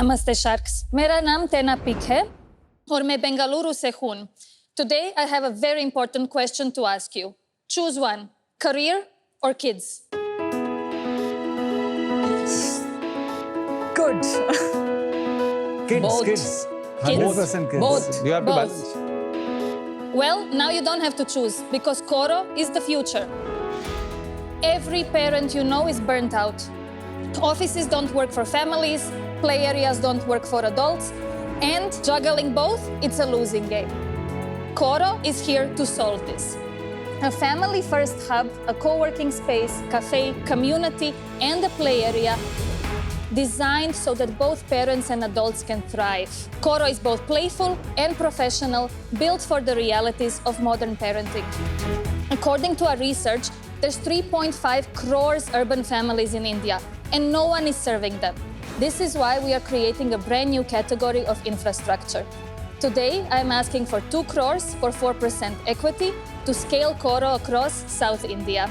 Namaste sharks. मेरा नाम तेना पिक है और मैं बेंगलुरु से हूँ. Today I have a very important question to ask you. Choose one, career or kids? Good. Kids, Both. kids. Kids. 100% kids. Both. You have to Both. balance. Well, now you don't have to choose because Coro is the future. Every parent you know is burnt out. Offices don't work for families, play areas don't work for adults, and juggling both, it's a losing game. Coro is here to solve this. A family-first hub, a co-working space, cafe, community, and a play area designed so that both parents and adults can thrive. Coro is both playful and professional, built for the realities of modern parenting. According to our research, there's 3.5 crores urban families in India, and no one is serving them. This is why we are creating a brand new category of infrastructure. Today, I'm asking for 2 crores for 4% equity to scale Coro across South India.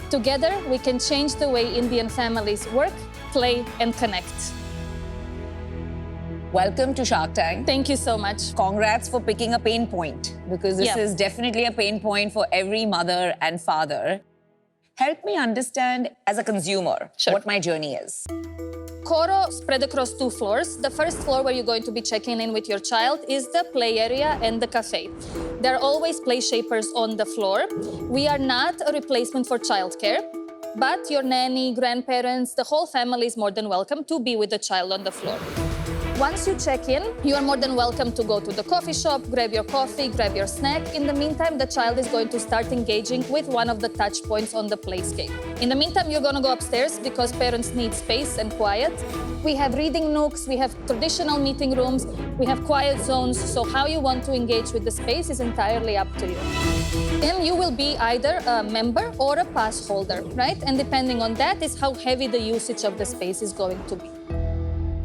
Together, we can change the way Indian families work, play, and connect. Welcome to Shark Tank. Thank you so much. Congrats for picking a pain point, because this is definitely a pain point for every mother and father. Help me understand as a consumer what my journey is. Coro spread across 2 floors. The first floor where you're going to be checking in with your child is the play area and the cafe. There are always play shapers on the floor. We are not a replacement for childcare, but your nanny, grandparents, the whole family is more than welcome to be with the child on the floor. Once you check in, you are more than welcome to go to the coffee shop, grab your coffee, grab your snack. In the meantime, the child is going to start engaging with one of the touch points on the playscape. In the meantime, you're going to go upstairs because parents need space and quiet. We have reading nooks, we have traditional meeting rooms, we have quiet zones, so how you want to engage with the space is entirely up to you. And you will be either a member or a pass holder, right? And depending on that is how heavy the usage of the space is going to be.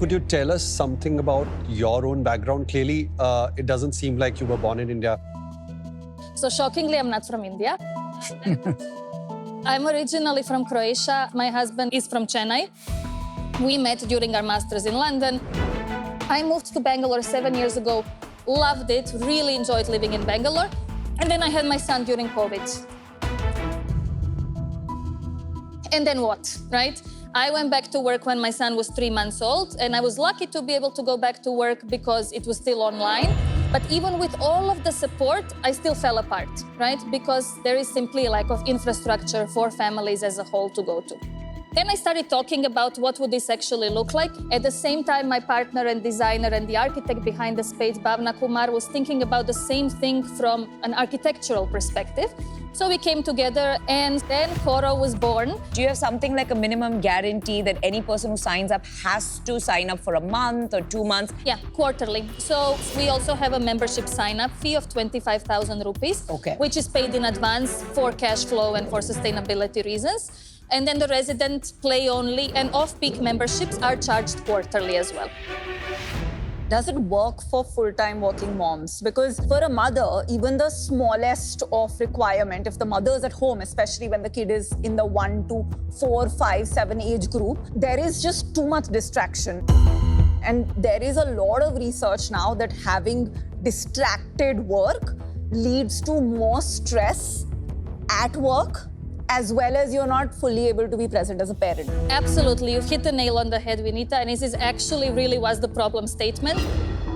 Could you tell us something about your own background? Clearly, it doesn't seem like you were born in India. So shockingly, I'm not from India. I'm originally from Croatia. My husband is from Chennai. We met during our masters in London. I moved to Bangalore 7 years ago. Loved it, really enjoyed living in Bangalore. And then I had my son during COVID. And then what, right? I went back to work when my son was 3 months old, and I was lucky to be able to go back to work because it was still online. But even with all of the support, I still fell apart, right? Because there is simply a lack of infrastructure for families as a whole to go to. Then I started talking about what would this actually look like. At the same time, my partner and designer and the architect behind the space, Bhavna Kumar, was thinking about the same thing from an architectural perspective. So we came together and then Coro was born. Do you have something like a minimum guarantee that any person who signs up has to sign up for a month or 2 months? Yeah, quarterly. So we also have a membership sign-up fee of 25,000 rupees, which is paid in advance for cash flow and for sustainability reasons. And then the resident play-only and off-peak memberships are charged quarterly as well. Does it work for full-time working moms? Because for a mother, even the smallest of requirement, if the mother is at home, especially when the kid is in the 1 to 4, 5, 7 age group, there is just too much distraction. And there is a lot of research now that having distracted work leads to more stress at work, as well as you're not fully able to be present as a parent. Absolutely, you've hit the nail on the head, Vinita, and this is actually really was the problem statement.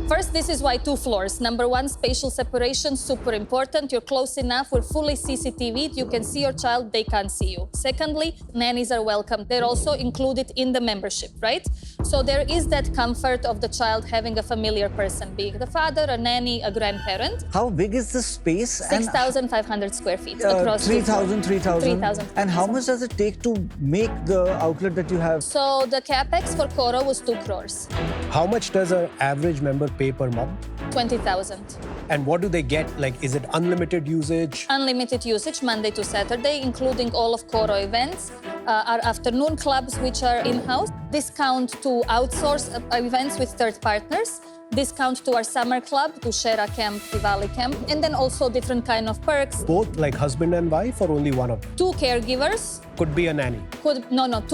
First, this is why 2 floors. Number 1, spatial separation, super important. You're close enough, we're fully CCTV'd. You can see your child, they can't see you. Secondly, nannies are welcome. They're also included in the membership, right? So there is that comfort of the child having a familiar person, being the father, a nanny, a grandparent. How big is the space? 6,500 square feet across 3,000. 3,000. And how much does it take to make the outlet that you have? So the capex for Coro was 2 crores. How much does an average member pay per month? 20,000. And what do they get? Like, is it unlimited usage? Unlimited usage, Monday to Saturday, including all of Coro events, our afternoon clubs, which are in-house, discount to outsource events with third partners, discount to our summer club, to Shera Camp, Diwali Camp, and then also different kind of perks. Both like husband and wife or only one of them? 2 caregivers. Could be a nanny. 2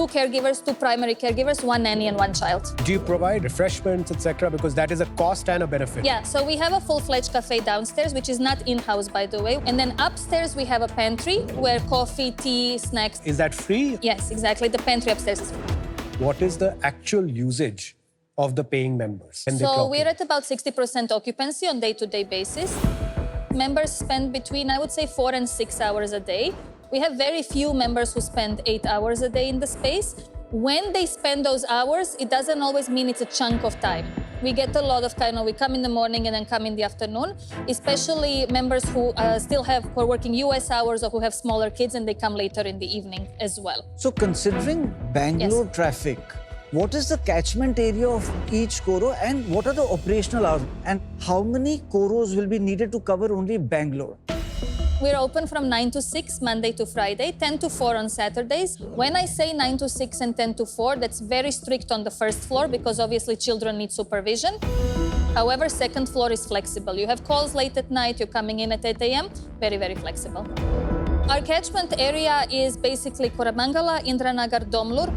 caregivers, 2 primary caregivers, 1 nanny and 1 child. Do you provide refreshments, etc.? Because that is a cost and a benefit. Yeah, so we have a full-fledged cafe downstairs, which is not in-house, by the way. And then upstairs, we have a pantry where coffee, tea, snacks. Is that free? Yes, exactly. The pantry upstairs is free. What is the actual usage of the paying members? So we're at about 60% occupancy on day-to-day basis. Members spend between, I would say, 4 and 6 hours a day. We have very few members who spend 8 hours a day in the space. When they spend those hours, it doesn't always mean it's a chunk of time. We get a lot of we come in the morning and then come in the afternoon, especially members who who are working US hours or who have smaller kids and they come later in the evening as well. So considering Bangalore traffic, what is the catchment area of each Coro and what are the operational hours? And how many Coros will be needed to cover only Bangalore? We're open from 9 to 6, Monday to Friday, 10 to 4 on Saturdays. When I say 9 to 6 and 10 to 4, that's very strict on the first floor because obviously children need supervision. However, second floor is flexible. You have calls late at night, you're coming in at 8 a.m., very, very flexible. Our catchment area is basically Koramangala, Indranagar, Domlur.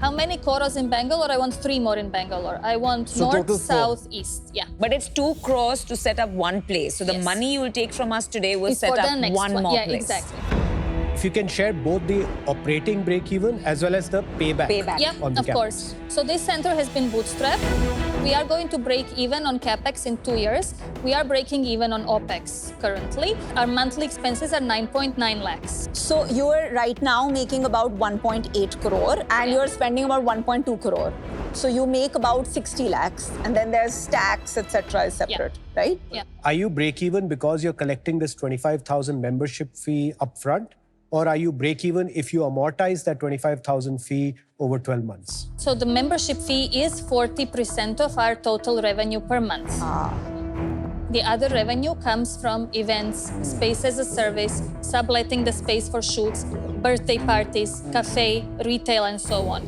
How many Coros in Bangalore? I want 3 more in Bangalore. I want north, south, east. Yeah. But it's 2 crores to set up one place. So the money you will take from us today will set up one more place. Yeah, exactly. If you can share both the operating break-even as well as the payback. Yeah, on the of CapEx. course. So this center has been bootstrapped. We are going to break even on CapEx in 2 years. We are breaking even on OpEx currently. Our monthly expenses are 9.9 lakhs. So you're right now making about 1.8 crore and you're spending about 1.2 crore. So you make about 60 lakhs and then there's tax, etc. is separate, right? Yeah. Are you break-even because you're collecting this 25,000 membership fee upfront? Or are you break-even if you amortize that 25,000 fee over 12 months? So the membership fee is 40% of our total revenue per month. The other revenue comes from events, space as a service, subletting the space for shoots, birthday parties, cafe, retail, and so on.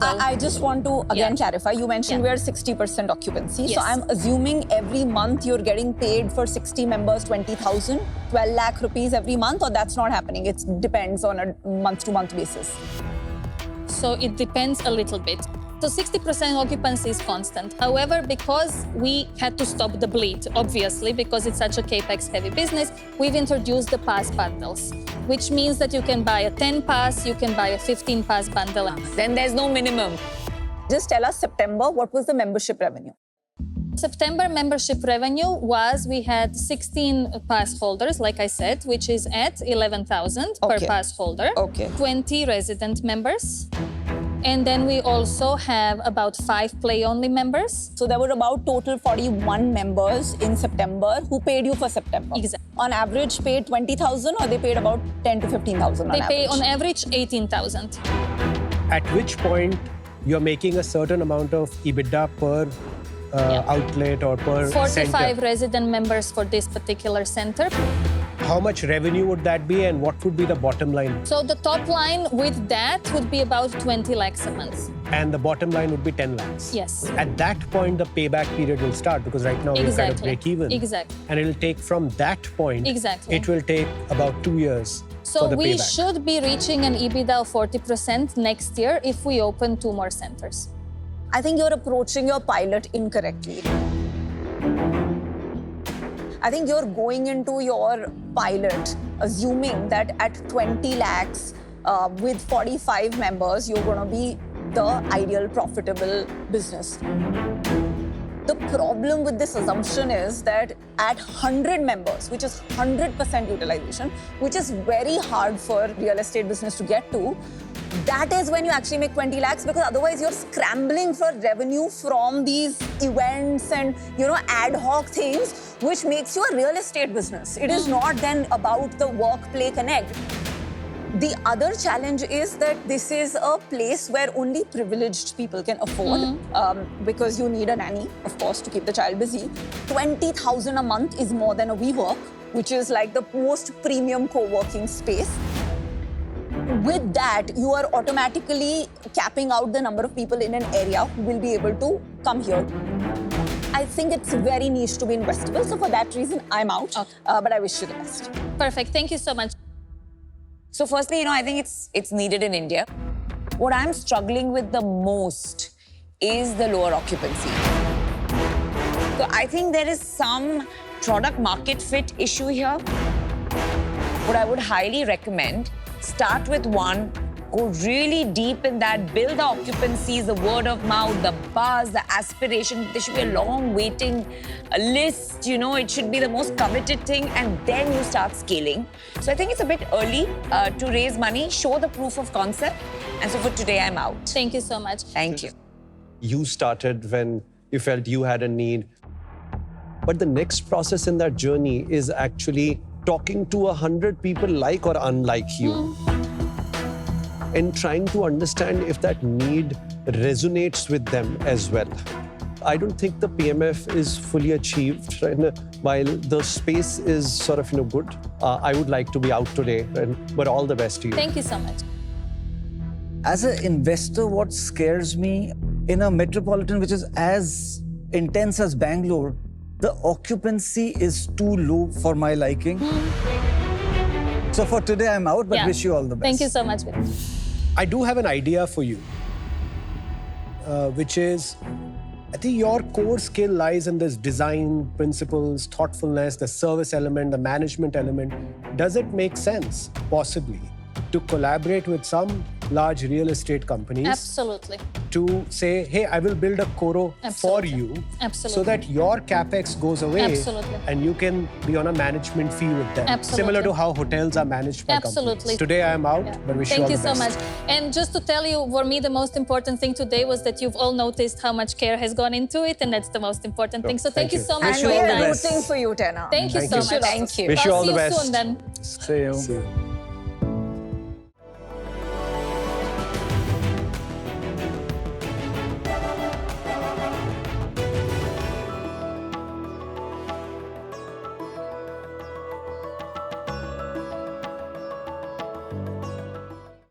I just want to again clarify. You mentioned we're 60% occupancy. Yes. So I'm assuming every month you're getting paid for 60 members 20,000, 12 lakh rupees every month, or that's not happening? It depends on a month-to-month basis. So it depends a little bit. So 60% occupancy is constant. However, because we had to stop the bleed, obviously, because it's such a capex-heavy business, we've introduced the pass bundles, which means that you can buy a 10 pass, you can buy a 15 pass bundle. Then there's no minimum. Just tell us, September, what was the membership revenue? September membership revenue was, we had 16 pass holders, like I said, which is at 11,000 per pass holder. 20 resident members. And then we also have about 5 play-only members. So there were about total 41 members in September who paid you for September. Exactly. On average, paid 20,000 or they paid about 10 to 15,000 on They pay average? on average 18,000. At which point you're making a certain amount of EBITDA per outlet or per 45 center. resident members for this particular center. How much revenue would that be and what would be the bottom line? So the top line with that would be about 20 lakhs a month. And the bottom line would be 10 lakhs. Yes. At that point, the payback period will start because right now we're kind of break even. Exactly. And it'll take from that point, it will take about 2 years So for the we payback. should be reaching an EBITDA of 40% next year if we open 2 more centers. I think you're approaching your pilot incorrectly. I think you're going into your pilot assuming that at 20 lakhs with 45 members, you're going to be the ideal profitable business. The problem with this assumption is that at 100 members, which is 100% utilization, which is very hard for real estate business to get to, that is when you actually make 20 lakhs because otherwise you're scrambling for revenue from these events and, ad hoc things, which makes you a real estate business. It is not then about the work-play connect. The other challenge is that this is a place where only privileged people can afford because you need a nanny, of course, to keep the child busy. 20,000 a month is more than a WeWork, which is like the most premium co-working space. With that, you are automatically capping out the number of people in an area who will be able to come here. I think it's very niche to be investable. So for that reason, I'm out. Okay. But I wish you the best. Perfect. Thank you so much. So firstly, I think it's needed in India. What I'm struggling with the most is the lower occupancy. So I think there is some product market fit issue here. What I would highly recommend, start with one, go really deep in that, build the occupancies, the word of mouth, the buzz, the aspiration. There should be a long waiting list, it should be the most coveted thing, and then you start scaling. So I think it's a bit early to raise money, show the proof of concept. And so for today, I'm out. Thank you so much. Thank you. You started when you felt you had a need. But the next process in that journey is actually talking to 100 people like or unlike you. And trying to understand if that need resonates with them as well. I don't think the PMF is fully achieved. Right? While the space is sort of good, I would like to be out today. Right? But all the best to you. Thank you so much. As an investor, what scares me in a metropolitan which is as intense as Bangalore, the occupancy is too low for my liking. So for today, I'm out, but wish you all the best. Thank you so much. I do have an idea for you, which is, I think your core skill lies in this design principles, thoughtfulness, the service element, the management element. Does it make sense, possibly, to collaborate with some large real estate companies? Absolutely. To say, hey, I will build a Coro for you. Absolutely. So that your capex goes away. Absolutely. And you can be on a management fee with them. Absolutely. Similar to how hotels are managed by companies. Today I am out, but wish you all the best. Thank you so much. And just to tell you, for me, the most important thing today was that you've all noticed how much care has gone into it, and that's the most important thing. So thank you so much And for we your are time. rooting for you, Tena. Thank you so much. Thank you. Wish you all the See you best. soon then. See you.